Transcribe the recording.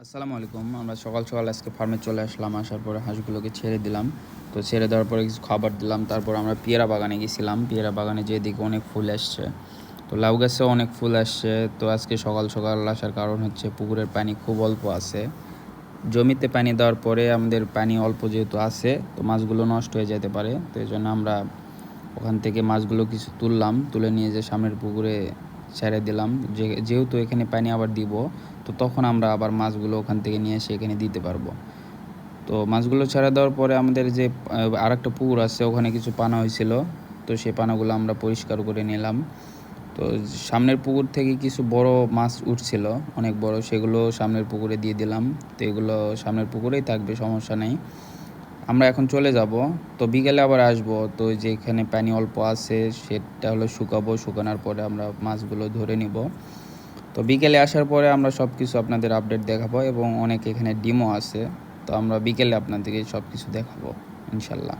আসসালামু আলাইকুম। আমরা সকাল, সকাল আজকে ফার্মে চলে আসলাম। আসার পরে হাঁসগুলোকে ছেড়ে দিলাম। তো ছেড়ে দেওয়ার পরে কিছু খাবার দিলাম। তারপর আমরা পেয়ারা বাগানে গেছিলাম। পেয়ারা বাগানে যেয়ে দেখি অনেক ফুল আসছে। তো লাউ গাছেও অনেক ফুল আসছে। তো আজকে সকাল, সকাল আসার কারণ হচ্ছে পুকুরের পানি খুব অল্প আছে। জমিতে পানি দেওয়ার পরে আমাদের পানি অল্প যেহেতু আছে, তো মাছগুলো নষ্ট হয়ে যেতে পারে। তো এজন্য আমরা ওখান থেকে মাছগুলো কিছু তুললাম। তুলে নিয়ে যেয়ে সামনের পুকুরে ছেড়ে দিলাম। যেহেতু এখানে পানি আবার দিব, তো তখন আমরা আবার মাছগুলো ওখান থেকে নিয়ে এসে এখানে দিতে পারবো। তো মাছগুলো ছেড়ে দেওয়ার পরে আমাদের যে আরেকটা পুকুর আছে, ওখানে কিছু পানা হয়েছিল। তো সেই পানাগুলো আমরা পরিষ্কার করে নিলাম। তো সামনের পুকুর থেকে কিছু বড় মাছ উঠছিল, অনেক বড়, সেগুলো সামনের পুকুরে দিয়ে দিলাম। তো এগুলো সামনের পুকুরেই থাকবে, সমস্যা নেই। আমরা এখন চলে যাব। তো বিকেলে আবার আসবো। তো যেখানে পানি অল্প আছে সেটা হলো শুকাবো। শুকানোর পরে আমরা মাছগুলো ধরে নিব। তো বিকেলে আসার পরে আমরা সব কিছু আপনাদের আপডেট দেখাবো এবং অনেক এখানে ডিমও আছে। তো আমরা বিকেলে আপনাদেরকে সব কিছু দেখাবো ইনশাল্লাহ।